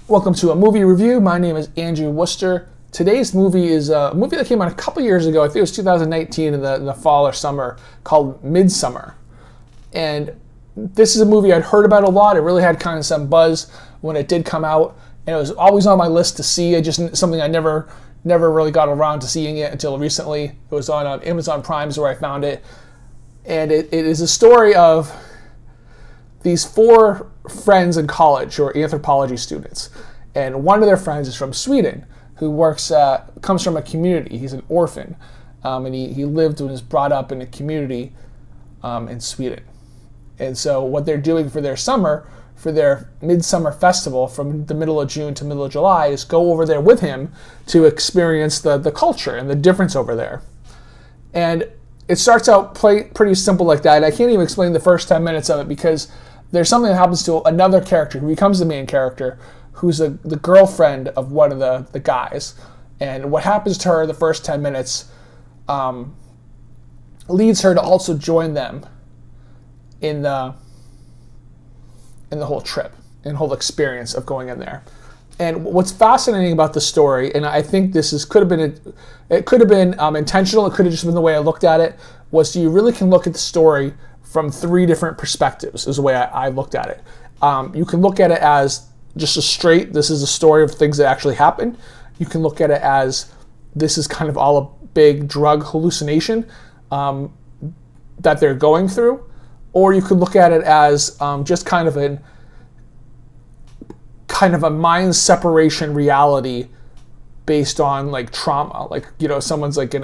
Welcome to a movie review. My name is Andrew Worcester. Today's movie is a movie that came out a couple years ago. I think it was 2019 in the fall or summer, called Midsommar. And this is a movie I'd heard about a lot. It really had kind of some buzz when it did come out, and it was always on my list to see. It just something I never really got around to seeing it until recently. It was on Amazon Prime is where I found it, and it is a story of these four friends in college who are anthropology students, and one of their friends is from Sweden, who comes from a community. He's an orphan, and he lived and was brought up in a community in Sweden. And so what they're doing for their summer, for their Midsummer festival from the middle of June to middle of July, is go over there with him to experience the culture and the difference over there. And it starts out pretty simple like that. I can't even explain the first 10 minutes of it because there's something that happens to another character who becomes the main character, who's the girlfriend of one of the guys. And what happens to her the first 10 minutes leads her to also join them in the whole trip and whole experience of going in there. And what's fascinating about the story, and I think this could have been intentional, it could have just been the way I looked at it, was you really can look at the story from three different perspectives, is the way I looked at it. You can look at it as just this is a story of things that actually happened. You can look at it as this is kind of all a big drug hallucination that they're going through. Or you could look at it as just kind of a mind separation reality based on like trauma. Like, someone's like in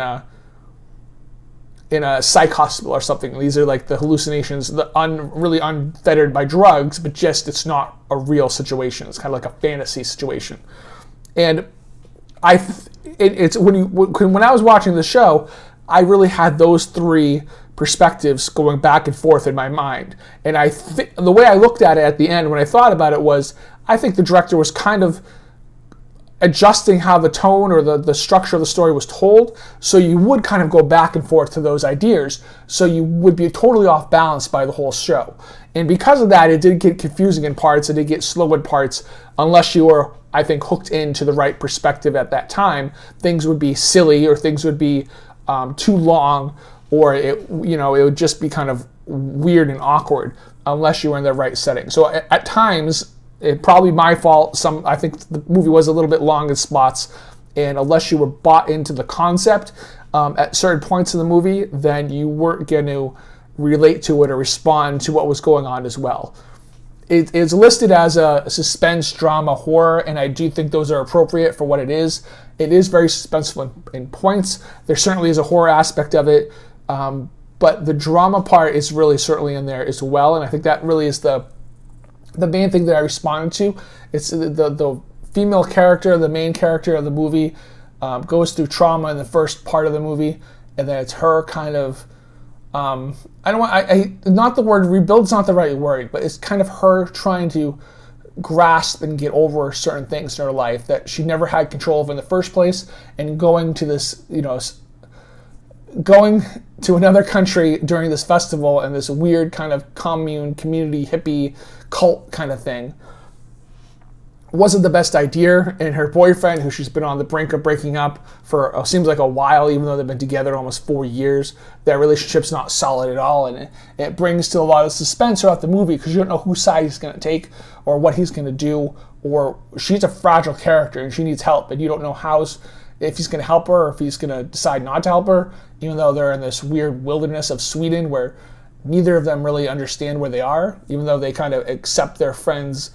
a psych hospital or something. These are like the hallucinations, really unfettered by drugs, but just it's not a real situation. It's kind of like a fantasy situation. And it's when I was watching the show, I really had those three perspectives going back and forth in my mind. And the way I looked at it at the end when I thought about it was, I think the director was kind of adjusting how the tone or the structure of the story was told, so you would kind of go back and forth to those ideas, so you would be totally off balance by the whole show. And because of that, it did get confusing in parts, it did get slow in parts, unless you were, I think, hooked into the right perspective at that time. Things would be silly, or things would be too long, or it would just be kind of weird and awkward unless you were in the right setting. So at times, it's probably my fault. I think the movie was a little bit long in spots, and unless you were bought into the concept at certain points in the movie, then you weren't going to relate to it or respond to what was going on as well. It is listed as a suspense, drama, horror, and I do think those are appropriate for what it is. It is very suspenseful in points. There certainly is a horror aspect of it, but the drama part is really certainly in there as well, and I think that really is the main thing that I responded to. It's the female character, the main character of the movie, goes through trauma in the first part of the movie, and then it's her kind of, not the word rebuild's not the right word, but it's kind of her trying to grasp and get over certain things in her life that she never had control of in the first place, and going to this, going to another country during this festival and this weird kind of community, hippie, cult kind of thing wasn't the best idea. And her boyfriend, who she's been on the brink of breaking up for seems like a while, even though they've been together almost 4 years, that relationship's not solid at all, and it brings to a lot of suspense throughout the movie because you don't know whose side he's going to take or what he's going to do, or she's a fragile character and she needs help, and you don't know if he's going to help her or if he's going to decide not to help her, even though they're in this weird wilderness of Sweden where neither of them really understand where they are, even though they kind of accept their friend's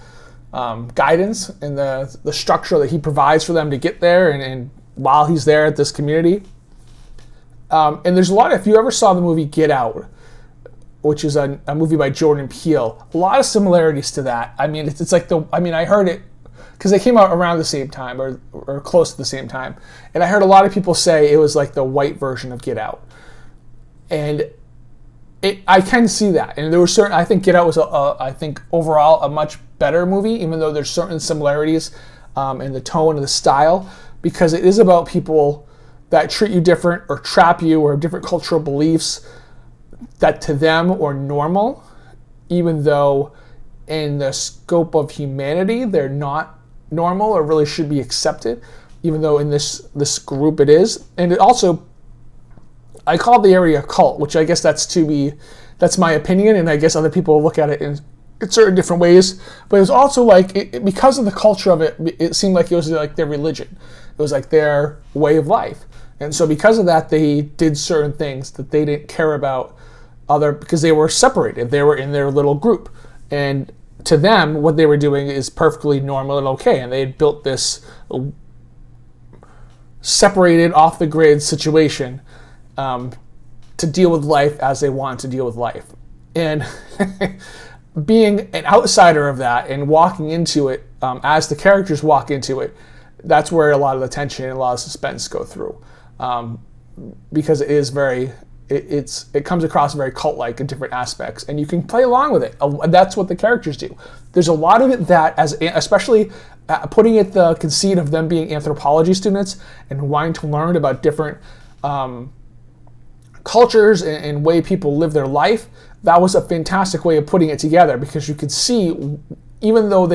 guidance and the structure that he provides for them to get there and while he's there at this community. And there's a lot, if you ever saw the movie Get Out, which is a movie by Jordan Peele, a lot of similarities to that. I mean, it's like I heard it because they came out around the same time or close to the same time. And I heard a lot of people say it was like the white version of Get Out. And I can see that. And there were I think Get Out was, I think, overall a much better movie, even though there's certain similarities in the tone and the style, because it is about people that treat you different or trap you or have different cultural beliefs that to them are normal, even though in the scope of humanity, they're not normal or really should be accepted, even though in this group it is. And it also, I call the area a cult, which I guess that's my opinion, and I guess other people look at it in certain different ways. But it was also like, because of the culture of it, it seemed like it was like their religion. It was like their way of life. And so because of that, they did certain things that they didn't care about because they were separated. They were in their little group. And to them, what they were doing is perfectly normal and okay. And they had built this separated, off-the-grid situation to deal with life as they want to deal with life. And being an outsider of that and walking into it, as the characters walk into it, that's where a lot of the tension and a lot of suspense go through. Because it is it comes across very cult-like in different aspects, and you can play along with it. That's what the characters do. There's a lot of it that, especially putting it the conceit of them being anthropology students and wanting to learn about different cultures and way people live their life, that was a fantastic way of putting it together, because you could see, even though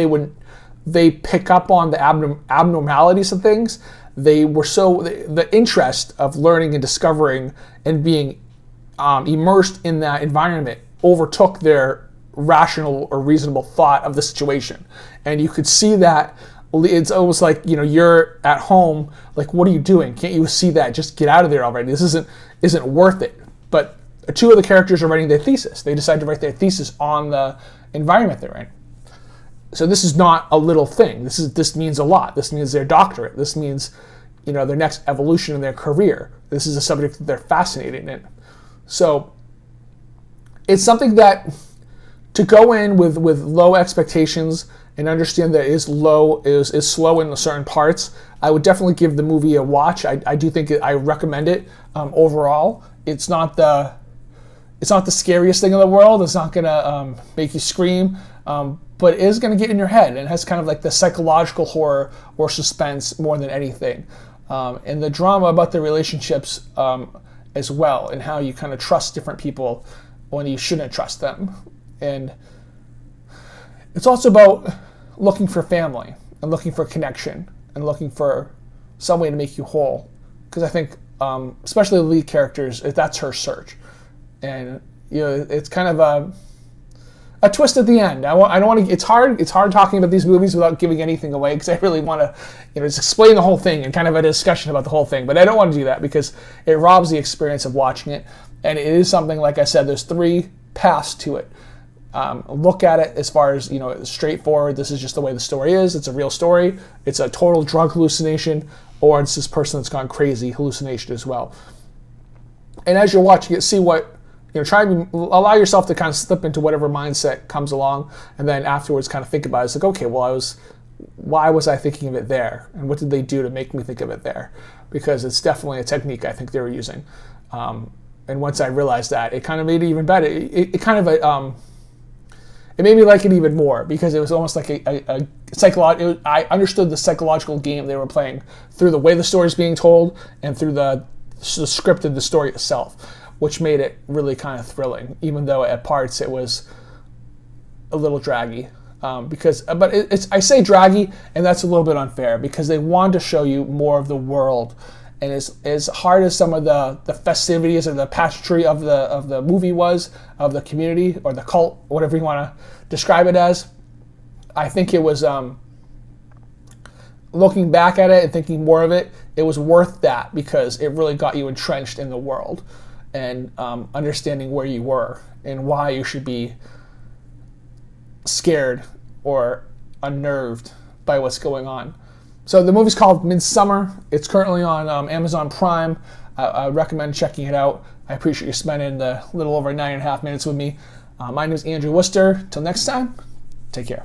they pick up on the abnormalities of things, the interest of learning and discovering and being immersed in that environment overtook their rational or reasonable thought of the situation. And you could see that. It's almost like, you're at home, like, what are you doing? Can't you see that? Just get out of there already. This isn't worth it. But two of the characters are writing their thesis. They decide to write their thesis on the environment they're in. So this is not a little thing. This means a lot. This means their doctorate. This means, their next evolution in their career. This is a subject that they're fascinated in. So it's something that, to go in with low expectations and understand that it is slow in certain parts, I would definitely give the movie a watch. I do think I recommend it overall. It's not the scariest thing in the world. It's not gonna make you scream, but it is gonna get in your head, and it has kind of like the psychological horror or suspense more than anything, and the drama about the relationships as well, and how you kind of trust different people when you shouldn't trust them. And it's also about looking for family and looking for connection and looking for some way to make you whole. Because I think, especially the lead characters, that's her search. And it's kind of a twist at the end. I don't want to. It's hard talking about these movies without giving anything away, because I really want to, just explain the whole thing and kind of a discussion about the whole thing. But I don't want to do that, because it robs the experience of watching it. And it is something, like I said, there's 3 paths to it. Look at it as far as, straightforward, this is just the way the story is, it's a real story, it's a total drug hallucination, or it's this person that's gone crazy hallucination as well. And as you're watching it, see what, try and allow yourself to kind of slip into whatever mindset comes along, and then afterwards kind of think about it. It's like, okay, well, why was I thinking of it there? And what did they do to make me think of it there? Because it's definitely a technique I think they were using. And once I realized that, it kind of made it even better. It made me like it even more, because it was almost like a psychological. I understood the psychological game they were playing through the way the story is being told and through the script of the story itself, which made it really kind of thrilling, even though at parts it was a little draggy. I say draggy, and that's a little bit unfair, because they wanted to show you more of the world. And as hard as some of the festivities or the pageantry of the movie was, of the community or the cult, whatever you want to describe it as, I think it was, looking back at it and thinking more of it, it was worth that, because it really got you entrenched in the world and understanding where you were and why you should be scared or unnerved by what's going on. So the movie's called Midsommar. It's currently on Amazon Prime. I recommend checking it out. I appreciate you spending the little over 9.5 minutes with me. My name is Andrew Worcester. Till next time, take care.